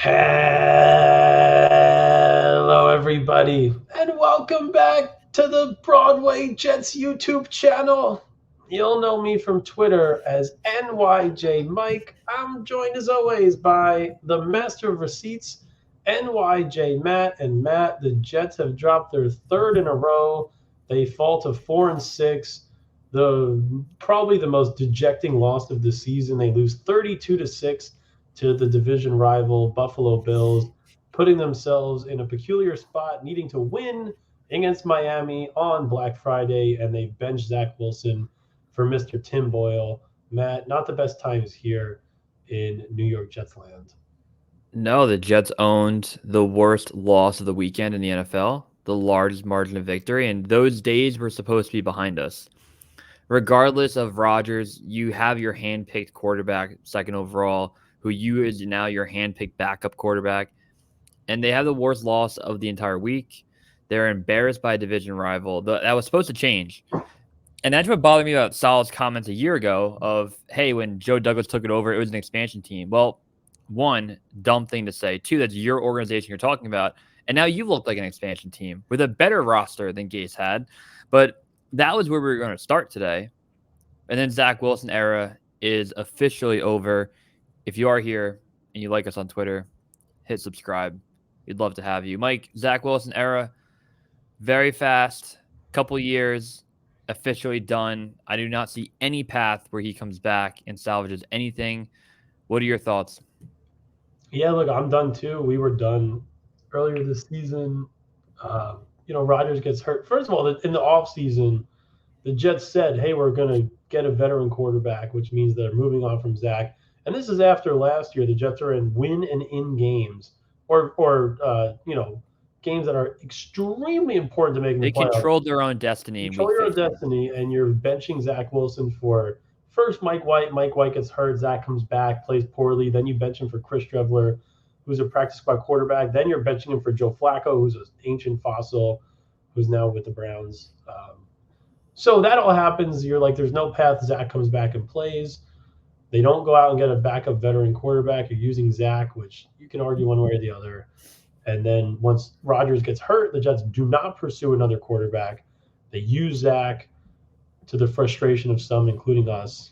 Hello, everybody, and welcome back to the Broadway Jets YouTube channel. You'll know me from Twitter as NYJ Mike. I'm joined as always by the master of receipts, NYJ Matt. And Matt, the Jets have dropped their third in a row. They fall to 4-6. Probably the most dejecting loss of the season. They lose 32-6 to the division rival Buffalo Bills, putting themselves in a peculiar spot, needing to win against Miami on Black Friday, and they bench Zach Wilson for Mr. Tim Boyle. Matt, not the best times here in New York Jets land. No, the Jets owned the worst loss of the weekend in the NFL, the largest margin of victory, and those days were supposed to be behind us. Regardless of Rodgers, you have your hand-picked quarterback, second overall, who you is now your hand-picked backup quarterback, and they have the worst loss of the entire week. They're embarrassed by a division rival. That was supposed to change. And that's what bothered me about Sal's comments a year ago of, hey, when Joe Douglas took it over, it was an expansion team. Well, one, dumb thing to say. Two, that's your organization you're talking about. And now you look like an expansion team with a better roster than Gase had. But that was where we were going to start today. And then Zach Wilson era is officially over. If you are here and you like us on Twitter, hit subscribe. We'd love to have you. Mike, Zach Wilson era, very fast, couple years, officially done. I do not see any path where he comes back and salvages anything. What are your thoughts? Yeah, look, I'm done too. We were done earlier this season. Rodgers gets hurt. First of all, in the offseason, the Jets said, hey, we're going to get a veteran quarterback, which means they're moving on from Zach. And this is after last year. The Jets are in win and in games or games that are extremely important to making the They playoffs. controlled their own destiny in Control week your own 15. destiny, and you're benching Zach Wilson for first Mike White. Mike White gets hurt. Zach comes back, plays poorly. Then you bench him for Chris Trevler, who's a practice squad quarterback. Then you're benching him for Joe Flacco, who's an ancient fossil, who's now with the Browns. So that all happens. You're like, there's no path. Zach comes back and plays. They don't go out and get a backup veteran quarterback. You're using Zach, which you can argue one way or the other. And then once Rodgers gets hurt, the Jets do not pursue another quarterback. They use Zach to the frustration of some, including us.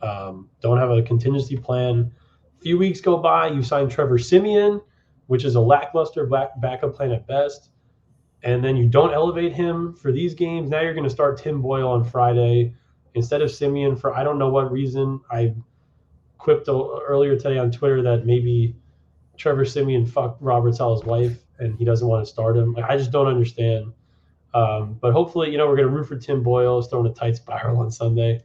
Don't have a contingency plan. A few weeks go by, you sign Trevor Siemian, which is a lackluster backup plan at best. And then you don't elevate him for these games. Now you're going to start Tim Boyle on Friday instead of Siemian for I don't know what reason. I quipped earlier today on Twitter that maybe Trevor Siemian fucked Robert Sala's wife and he doesn't want to start him. Like, I just don't understand. But hopefully, we're going to root for Tim Boyle. He's throwing a tight spiral on Sunday.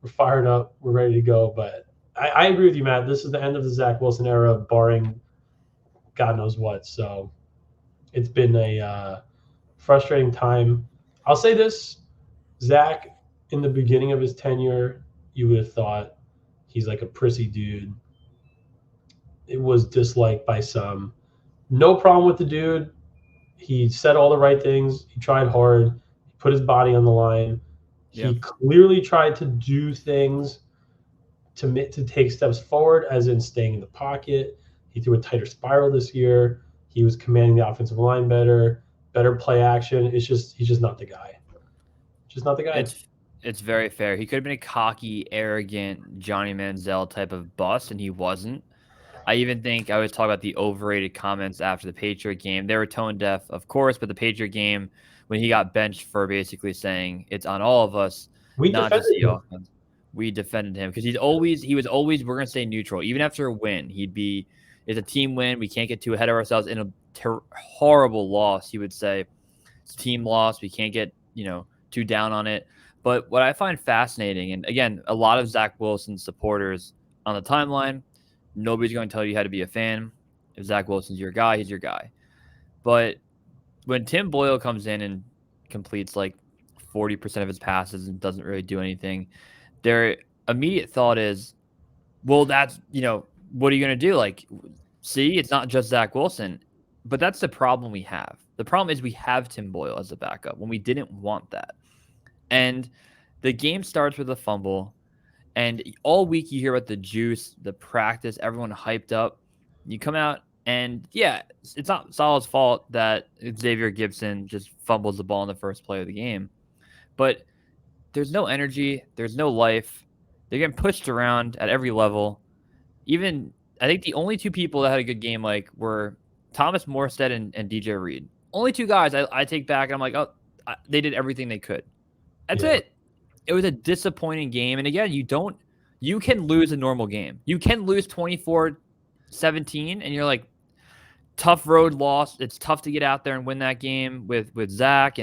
We're fired up. We're ready to go. But I agree with you, Matt. This is the end of the Zach Wilson era, barring God knows what. So it's been a frustrating time. I'll say this. Zach, in the beginning of his tenure, you would have thought he's like a prissy dude. It was disliked by some. No problem with the dude. He said all the right things. He tried hard. He put his body on the line. He clearly tried to do things to take steps forward, as in staying in the pocket. He threw a tighter spiral this year. He was commanding the offensive line better play action. He's just not the guy. Just not the guy. It's very fair. He could have been a cocky, arrogant Johnny Manziel type of bust, and he wasn't. I even think I was talking about the overrated comments after the Patriot game. They were tone deaf, of course, but the Patriot game, when he got benched for basically saying it's on all of us, not just the offense. We defended him because he was always, we're going to stay neutral. Even after a win, he'd be, it's a team win. We can't get too ahead of ourselves. In a horrible loss, he would say, it's a team loss. We can't get, too down on it. But what I find fascinating, and again, a lot of Zach Wilson's supporters on the timeline, nobody's going to tell you how to be a fan. If Zach Wilson's your guy, he's your guy. But when Tim Boyle comes in and completes like 40% of his passes and doesn't really do anything, their immediate thought is, well, that's, what are you going to do? Like, see, it's not just Zach Wilson. But that's the problem we have. The problem is we have Tim Boyle as a backup when we didn't want that. And the game starts with a fumble. And all week you hear about the juice, the practice, everyone hyped up. You come out And yeah, it's not Salah's fault that Xavier Gibson just fumbles the ball in the first play of the game. But there's no energy, there's no life. They're getting pushed around at every level. Even I think the only two people that had a good game were Thomas Morstead and DJ Reed. Only two guys I take back and I'm like, oh, they did everything they could. That's it. It was a disappointing game. And again, you can lose a normal game. You can lose 24-17 and you're like, tough road loss. It's tough to get out there and win that game with Zach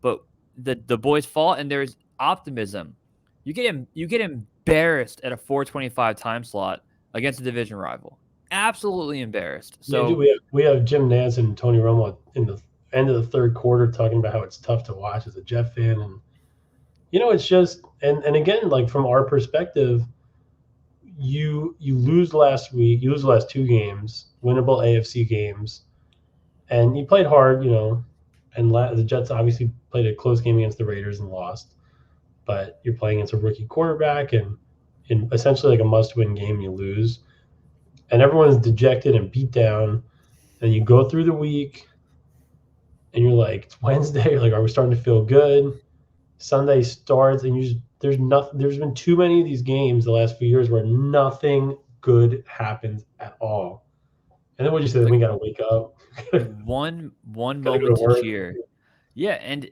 but the boys fought and there's optimism. You get embarrassed at a 4:25 time slot against a division rival. Absolutely embarrassed. So dude, we have Jim Nantz and Tony Romo in the end of the third quarter talking about how it's tough to watch as a Jet fan, and it's just and again, like from our perspective, you lose last week, you lose the last two games, winnable AFC games, and you played hard, and the Jets obviously played a close game against the Raiders and lost, but you're playing against a rookie quarterback and in essentially like a must-win game, you lose, and everyone's dejected and beat down, and you go through the week, and you're like, it's Wednesday, you're like, are we starting to feel good? Sunday starts, and there's nothing. There's been too many of these games the last few years where nothing good happens at all. And then what you said, we gotta wake up. one moment to cheer. Yeah, and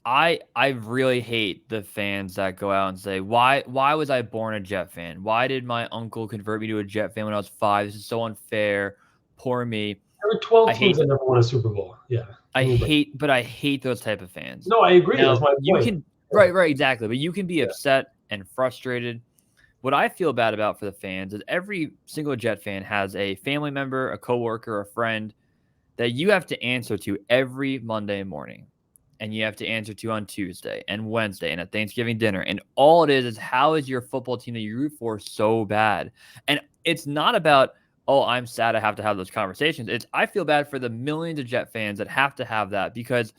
I really hate the fans that go out and say, why was I born a Jet fan? Why did my uncle convert me to a Jet fan when I was 5? This is so unfair. Poor me. There were 12 teams that never won a Super Bowl. Yeah. I hate those type of fans. No, I agree. Now, that's my point. Right, exactly. But you can be upset and frustrated. What I feel bad about for the fans is every single Jet fan has a family member, a coworker, a friend that you have to answer to every Monday morning. And you have to answer to on Tuesday and Wednesday and at Thanksgiving dinner. And all it is how is your football team that you root for so bad? And it's not about, oh, I'm sad I have to have those conversations. I feel bad for the millions of Jet fans that have to have that, because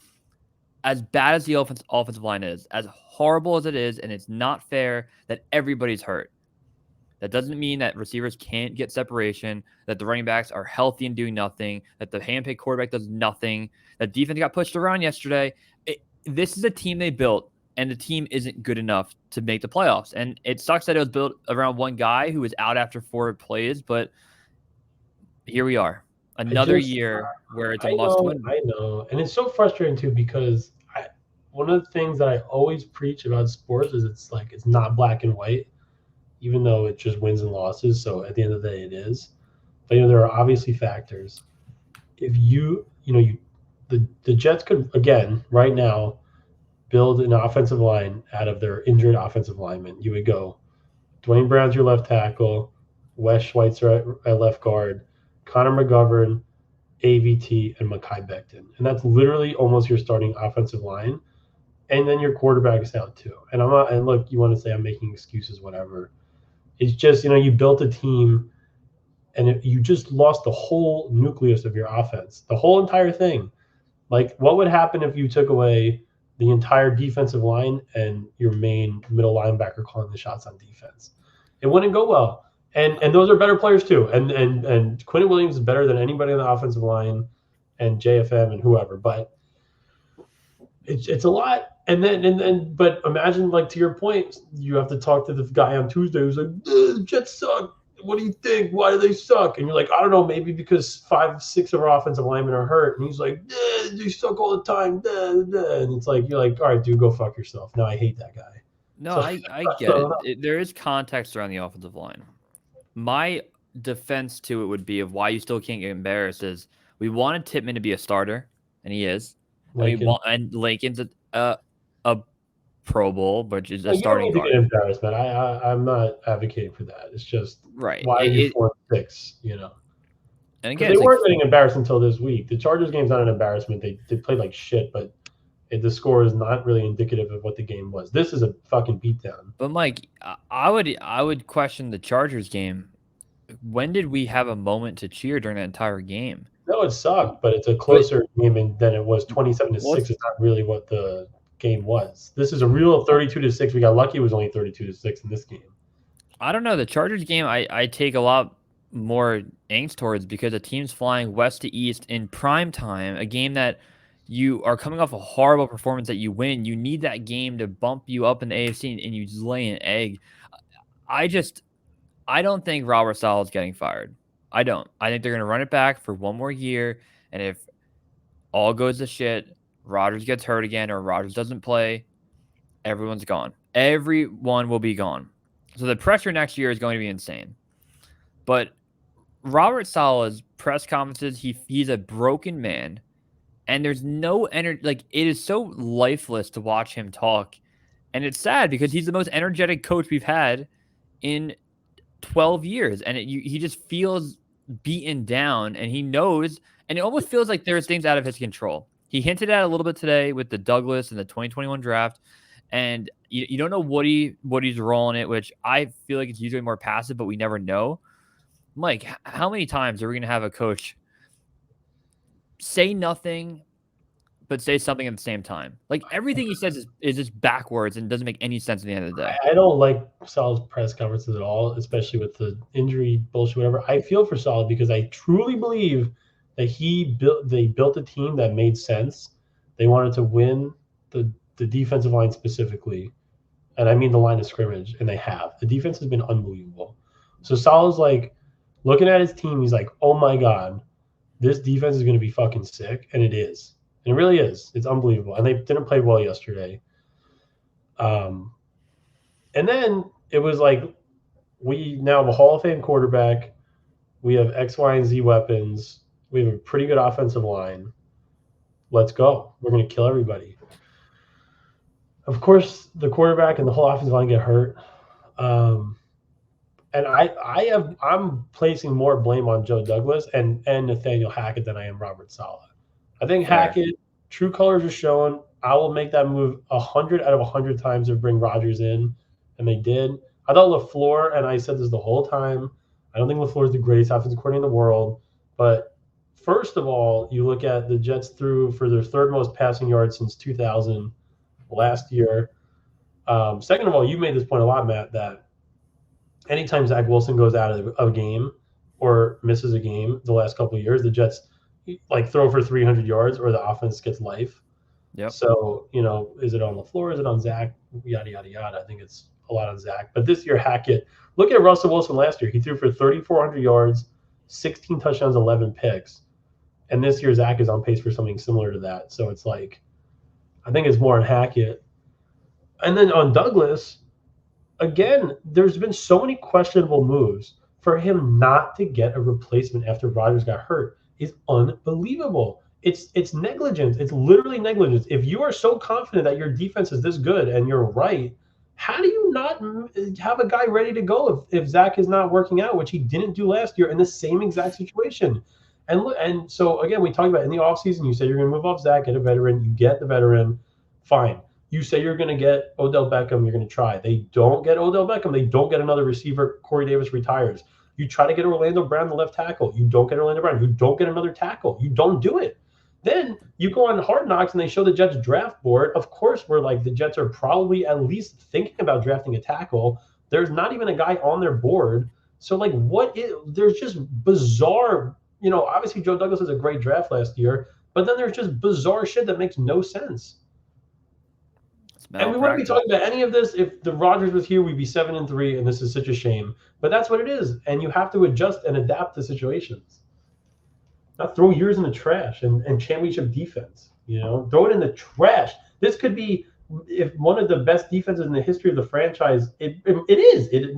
as bad as the offensive line is, as horrible as it is, and it's not fair that everybody's hurt. That doesn't mean that receivers can't get separation, that the running backs are healthy and doing nothing, that the handpicked quarterback does nothing, that defense got pushed around yesterday. This is a team they built, and the team isn't good enough to make the playoffs. And it sucks that it was built around one guy who was out after 4 plays, but here we are. Another year where it's a must-win. I know. And it's so frustrating, too, because one of the things that I always preach about sports is it's not black and white, even though it just wins and losses. So at the end of the day, it is. But, there are obviously factors. If the Jets could, again, right now, build an offensive line out of their injured offensive linemen. You would go Dwayne Brown's your left tackle, Wes Schweitzer at left guard, Connor McGovern, AVT, and Mekhi Becton. And that's literally almost your starting offensive line. And then your quarterback is out too. And look, you want to say I'm making excuses, whatever. It's just, you built a team and you just lost the whole nucleus of your offense, the whole entire thing. Like, what would happen if you took away the entire defensive line and your main middle linebacker calling the shots on defense? It wouldn't go well. And those are better players too. And Quinn Williams is better than anybody on the offensive line, and JFM and whoever. But it's a lot. But imagine, like, to your point, you have to talk to the guy on Tuesday who's like, the Jets suck. What do you think? Why do they suck? And you're like, I don't know, maybe because 5, 6 of our offensive linemen are hurt. And he's like, they suck all the time. And it's like, you're like, all right, dude, go fuck yourself. No, I hate that guy. No, I get it. There is context around the offensive line. My defense to it would be of why you still can't get embarrassed is we wanted Tippmann to be a starter, and he is. And Lincoln's a Pro Bowl, but is a starting guard. Embarrassment. I'm not advocating for that. It's just right. Why are you 4-6? And again, they weren't getting embarrassed until this week. The Chargers game's not an embarrassment. They played like shit, but the score is not really indicative of what the game was. This is a fucking beatdown. But Mike, I would question the Chargers game. When did we have a moment to cheer during that entire game? No, it sucked, but it's a closer game than it was. 27-6 is not really what the game was. This is a real 32-6. We got lucky it was only 32-6 in this game. I don't know. The Chargers game, I take a lot more angst towards, because a team's flying west to east in prime time, a game that you are coming off a horrible performance that you win. You need that game to bump you up in the AFC, and you just lay an egg. I don't think Robert Saleh is getting fired. I don't. I think they're going to run it back for one more year, and if all goes to shit, Rodgers gets hurt again, or Rodgers doesn't play, everyone's gone. Everyone will be gone. So the pressure next year is going to be insane. But Robert Saleh's press conferences, he's a broken man, and there's no energy. Like, it is so lifeless to watch him talk, and it's sad because he's the most energetic coach we've had in 12 years, and he just feels beaten down, and he knows, and it almost feels like there's things out of his control. He hinted at a little bit today with the Douglas and the 2021 draft, and you don't know what he's rolling it, which I feel like it's usually more passive, but we never know. Mike, how many times are we going to have a coach say nothing but say something at the same time? Like, everything he says is just backwards and doesn't make any sense at the end of the day. I don't like Saleh's press conferences at all, especially with the injury bullshit, whatever. I feel for Saleh because I truly believe that they built a team that made sense. They wanted to win the defensive line specifically, and I mean the line of scrimmage, and they have. The defense has been unbelievable. So Saleh's like looking at his team, he's like, oh my God, this defense is going to be fucking sick, and it is. And it really is. It's unbelievable. And they didn't play well yesterday. And then it was like, we now have a Hall of Fame quarterback. We have X, Y, and Z weapons. We have a pretty good offensive line. Let's go. We're going to kill everybody. Of course, the quarterback and the whole offensive line get hurt. And I'm placing more blame on Joe Douglas and Nathaniel Hackett than I am Robert Saleh. I think Hackett, true colors are shown. I will make that move 100 out of 100 times to bring Rodgers in, and they did. I thought LaFleur, and I said this the whole time, I don't think LaFleur is the greatest offensive coordinator in the world. But first of all, you look at the Jets threw for their third most passing yards since 2000 last year. Second of all, you made this point a lot, Matt, that anytime Zach Wilson goes out of a game or misses a game the last couple of years, the Jets like throw for 300 yards or the offense gets life. Yep. So, is it on LaFleur? Is it on Zach? Yada, yada, yada. I think it's a lot on Zach. But this year, Hackett, look at Russell Wilson last year. He threw for 3,400 yards, 16 touchdowns, 11 picks. And this year, Zach is on pace for something similar to that. So it's like, I think it's more on Hackett. And then on Douglas, again, there's been so many questionable moves. For him not to get a replacement after Rodgers got hurt is unbelievable. It's negligence. It's literally negligence. If you are so confident that your defense is this good and you're right, how do you not have a guy ready to go if Zach is not working out, which he didn't do last year in the same exact situation? And so, again, we talked about in the offseason, you said you're going to move off Zach, get a veteran. You get the veteran, fine. You say you're going to get Odell Beckham, you're going to try. They don't get Odell Beckham. They don't get another receiver. Corey Davis retires. You try to get Orlando Brown, the left tackle. You don't get Orlando Brown. You don't get another tackle. You don't do it. Then you go on Hard Knocks and they show the Jets draft board. Of course, we're like, the Jets are probably at least thinking about drafting a tackle. There's not even a guy on their board. So, like, there's just bizarre, obviously Joe Douglas has a great draft last year, but then there's just bizarre shit that makes no sense. And we wouldn't be talking about any of this if the Rodgers was here. We'd be 7-3, and this is such a shame. But that's what it is, and you have to adjust and adapt to situations. Not throw years in the trash and championship defense. Throw it in the trash. This could be if one of the best defenses in the history of the franchise. It is. It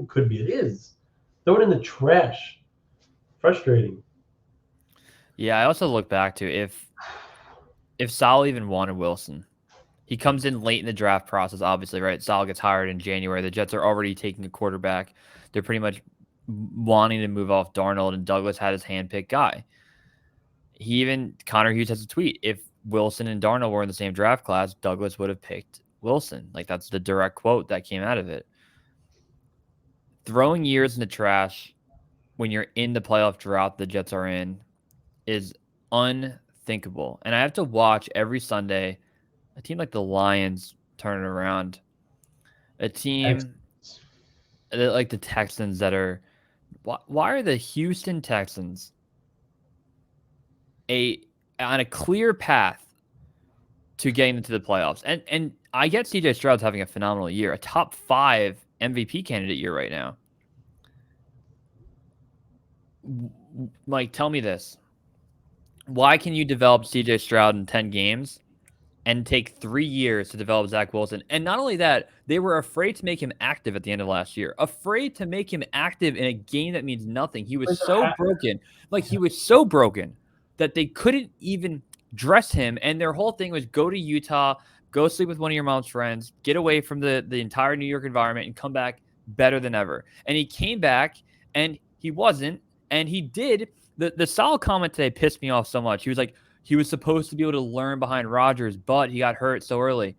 could be. It is. Throw it in the trash. Frustrating. Yeah, I also look back to if Saleh even wanted Wilson. He comes in late in the draft process, obviously, right? Saleh gets hired in January. The Jets are already taking a quarterback. They're pretty much wanting to move off Darnold, and Douglas had his handpicked guy. Connor Hughes has a tweet. If Wilson and Darnold were in the same draft class, Douglas would have picked Wilson. Like, that's the direct quote that came out of it. Throwing years in the trash when you're in the playoff drought the Jets are in is unthinkable. And I have to watch every Sunday a team like the Lions turn it around. A team like the Texans that are Why are the Houston Texans on a clear path to getting into the playoffs? And I get CJ Stroud's having a phenomenal year, a top 5 MVP candidate year right now. Mike, tell me this. Why can you develop CJ Stroud in 10 games and take 3 years to develop Zach Wilson? And not only that, they were afraid to make him active at the end of last year. Afraid to make him active in a game that means nothing. He was so broken. He was so broken that they couldn't even dress him. And their whole thing was go to Utah, go sleep with one of your mom's friends, get away from the entire New York environment, and come back better than ever. And he came back, and he wasn't. And he did. The Saul comment today pissed me off so much. He was like, he was supposed to be able to learn behind Rodgers, but he got hurt so early.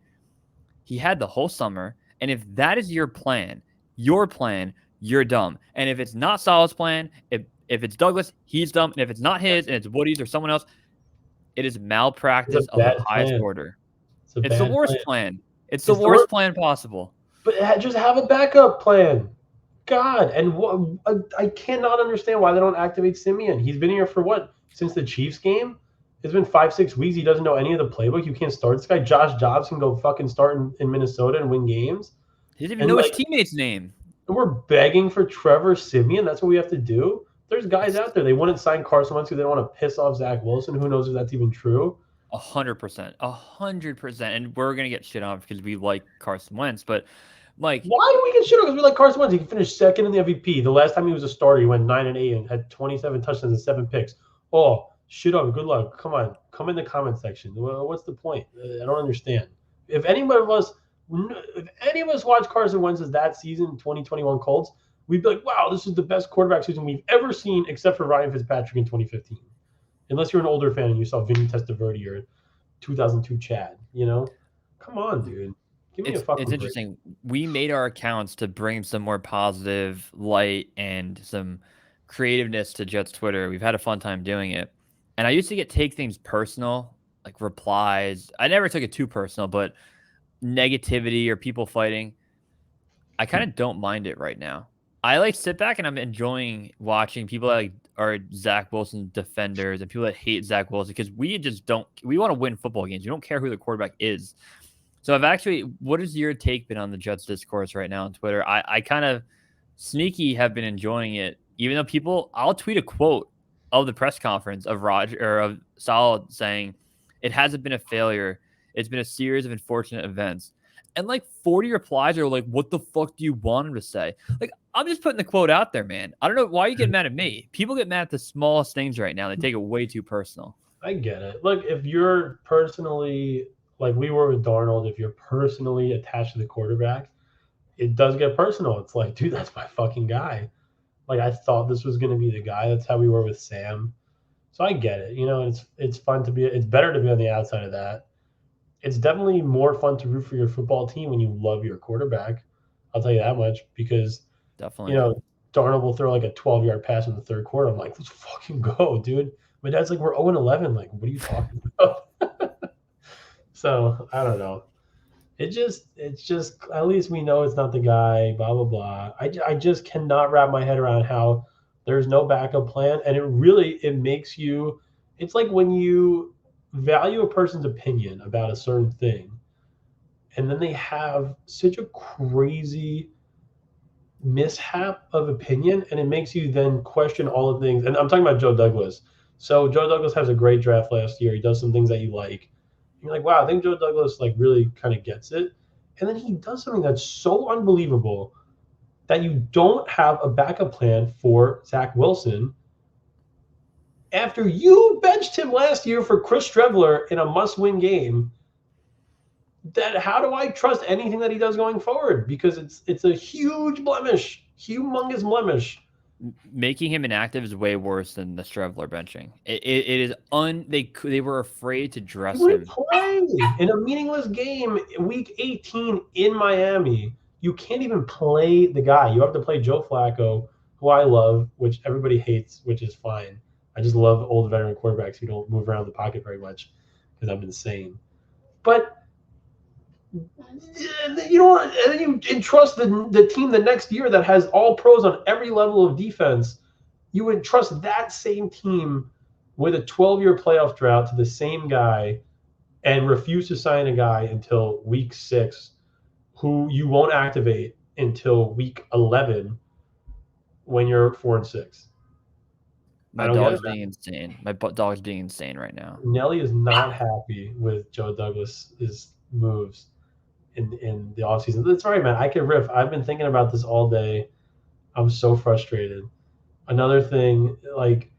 He had the whole summer. And if that is your plan, you're dumb. And if it's not Sal's plan, if it's Douglas, he's dumb. And if it's not his and it's Woody's or someone else, it is malpractice of the highest order. It's the worst plan. It's the worst plan possible. But just have a backup plan. God, and I cannot understand why they don't activate Simeon. He's been here for what? Since the Chiefs game? It's been 5-6 weeks. He doesn't know any of the playbook. You can't start this guy. Josh Dobbs can go fucking start in Minnesota and win games. He doesn't even know his teammate's name. And we're begging for Trevor Simeon. That's what we have to do. There's guys out there. They wouldn't sign Carson Wentz because they don't want to piss off Zach Wilson. Who knows if that's even true? 100%. 100%. And we're going to get shit on because we like Carson Wentz. But, Mike. Why do we get shit on? Because we like Carson Wentz. He finished second in the MVP. The last time he was a starter, he went 9-8 and had 27 touchdowns and 7 picks. Oh, shit on. Good luck. Come on. Come in the comment section. Well, what's the point? I don't understand. If any of us watched Carson Wentz's that season, 2021 Colts, we'd be like, wow, this is the best quarterback season we've ever seen except for Ryan Fitzpatrick in 2015. Unless you're an older fan and you saw Vinny Testaverde or 2002 Chad, Come on, dude. Give me a fucking break. Interesting. We made our accounts to bring some more positive light and some creativeness to Jets Twitter. We've had a fun time doing it. And I used to take things personal, like replies. I never took it too personal, but negativity or people fighting, I kind of don't mind it right now. I sit back and I'm enjoying watching people that are Zach Wilson defenders and people that hate Zach Wilson because we want to win football games. We don't care who the quarterback is. So what has your take been on the Jets discourse right now on Twitter? I kind of sneaky have been enjoying it, even though I'll tweet a quote of the press conference of of Salah saying it hasn't been a failure. It's been a series of unfortunate events. And 40 replies are like, what the fuck do you want him to say? I'm just putting the quote out there, man. I don't know why you get mad at me. People get mad at the smallest things right now. They take it way too personal. I get it. Look, if you're personally, like we were with Darnold, if you're personally attached to the quarterback, it does get personal. It's like, dude, that's my fucking guy. I thought this was going to be the guy. That's how we were with Sam. So I get it. It's fun it's better to be on the outside of that. It's definitely more fun to root for your football team when you love your quarterback. I'll tell you that much because, definitely, Darnold will throw a 12-yard pass in the third quarter. I'm like, let's fucking go, dude. My dad's like, we're 0-11. What are you talking about? So I don't know. It's just at least we know it's not the guy, blah, blah, blah. I just cannot wrap my head around how there's no backup plan. And it makes you, it's like when you value a person's opinion about a certain thing, and then they have such a crazy mishap of opinion, and it makes you then question all the things. And I'm talking about Joe Douglas. So Joe Douglas has a great draft last year. He does some things that you like. You're like, wow, I think Joe Douglas really kind of gets it. And then he does something that's so unbelievable that you don't have a backup plan for Zach Wilson after you benched him last year for Chris Trevler in a must-win game. How do I trust anything that he does going forward? Because it's a huge blemish, humongous blemish. Making him inactive is way worse than the Trevler benching. It is they were afraid to dress him. Play in a meaningless game, week 18 in Miami. You can't even play the guy. You have to play Joe Flacco, who I love, which everybody hates, which is fine. I just love old veteran quarterbacks who don't move around the pocket very much because I'm insane. But You know, and then you entrust the team the next year that has all pros on every level of defense. You entrust that same team with a 12-year playoff drought to the same guy and refuse to sign a guy until week 6 who you won't activate until week 11 when you're 4-6. I My don't get it, dog's man. being insane. My dog's being insane right now. Nelly is not happy with Joe Douglas's moves in the offseason. That's right, man. I can riff. I've been thinking about this all day. I'm so frustrated. Another thing, like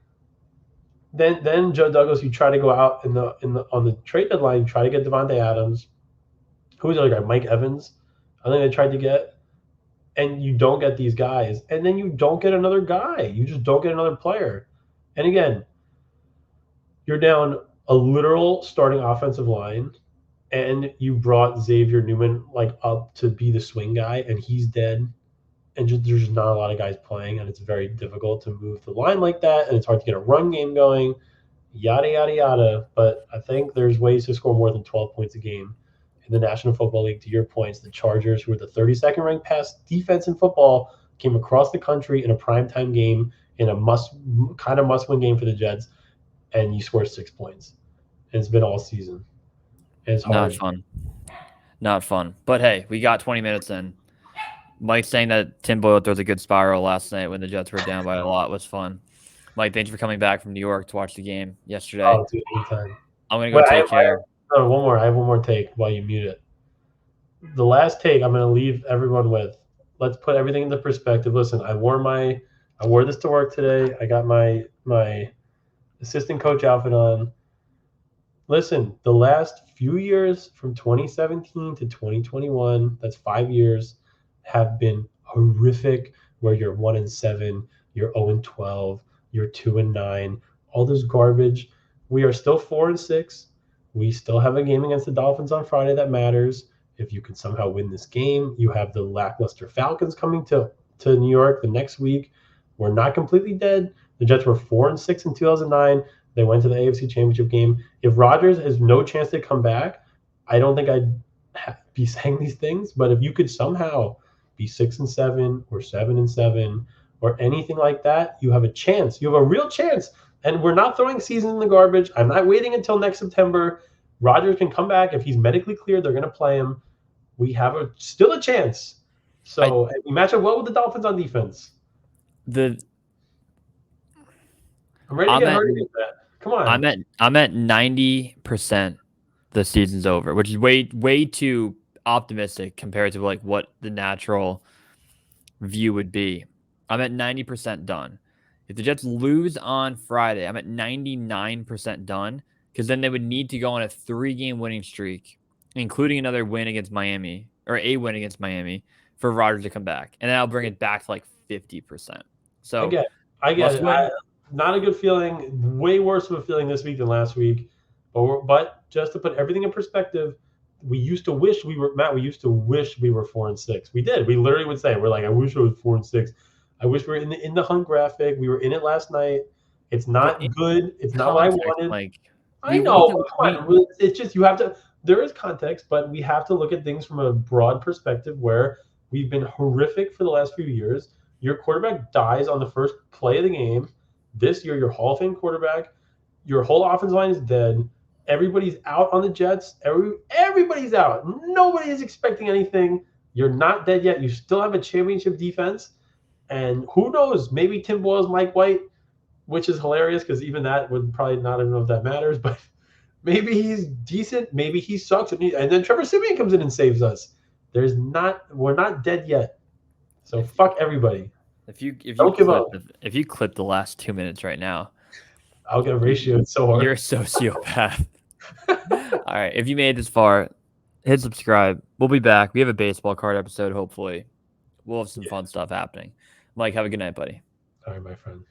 then Joe Douglas, you try to go out in the on the trade deadline, you try to get Devontae Adams. Who's the other guy? Mike Evans. I think they tried to get, and you don't get these guys, and then you don't get another guy. You just don't get another player. And again, you're down a literal starting offensive line, and you brought Xavier Newman like up to be the swing guy, and he's dead. And there's just not a lot of guys playing, and it's very difficult to move the line like that, and it's hard to get a run game going. Yada yada yada. But I think there's ways to score more than 12 points a game in the National Football League. To your points, the Chargers, who are the 32nd ranked pass defense in football, came across the country in a primetime game in a must win game for the Jets, and you score 6 points. And it's been all season. And it's hard. Not fun. Not fun. But hey, we got 20 minutes in. Mike saying that Tim Boyle throws a good spiral last night when the Jets were down by a lot was fun. Mike, thanks for coming back from New York to watch the game yesterday. Oh, dude, anytime. I'm going to go take care. I have one more take while you mute it. The last take I'm going to leave everyone with. Let's put everything into perspective. Listen, I wore this to work today. I got my assistant coach outfit on. Listen, the last few years from 2017 to 2021, that's 5 years, have been horrific, where you're 1-7, you're 0-12, you're 2-9, all this garbage. We are still 4-6. We still have a game against the Dolphins on Friday that matters. If you can somehow win this game, you have the lackluster Falcons coming to New York the next week. We're not completely dead. The Jets were 4-6 in 2009. They went to the AFC Championship game. If Rodgers has no chance to come back, I don't think I'd be saying these things. But if you could somehow be 6-7 or 7-7 or anything like that, you have a chance. You have a real chance. And we're not throwing season in the garbage. I'm not waiting until next September. Rodgers can come back. If he's medically cleared, they're going to play him. We have still a chance. So we match up well with the Dolphins on defense. I'm ready to get hurt against that. Come on. I'm at 90% the season's over, which is way too optimistic compared to like what the natural view would be. I'm at 90% done. If the Jets lose on Friday, I'm at 99% done, because then they would need to go on a 3-game winning streak, including another win against Miami, or a win against Miami, for Rodgers to come back. And then I'll bring it back to like 50%. So I get it. Not a good feeling. Way worse of a feeling this week than last week. But just to put everything in perspective, we used to wish we were 4-6. We did. We literally would say, we're like, I wish I was 4-6. I wish we were in the hunt graphic. We were in it last night. It's not good. It's not what I wanted. Like, I know. Come on. It's just, you have to. There is context, but we have to look at things from a broad perspective, where we've been horrific for the last few years. Your quarterback dies on the first play of the game. This year, your Hall of Fame quarterback, your whole offensive line is dead. Everybody's out on the Jets. Everybody's out. Nobody is expecting anything. You're not dead yet. You still have a championship defense. And who knows? Maybe Tim Boyle's Mike White, which is hilarious, because even that would probably not even know if that matters. But maybe he's decent. Maybe he sucks. And then Trevor Siemian comes in and saves us. We're not dead yet. So fuck everybody. If you clip the last 2 minutes right now, I'll get a ratio. It's so hard. You're a sociopath. All right. If you made it this far, hit subscribe. We'll be back. We have a baseball card episode, hopefully. We'll have some fun stuff happening. Mike, have a good night, buddy. All right, my friend.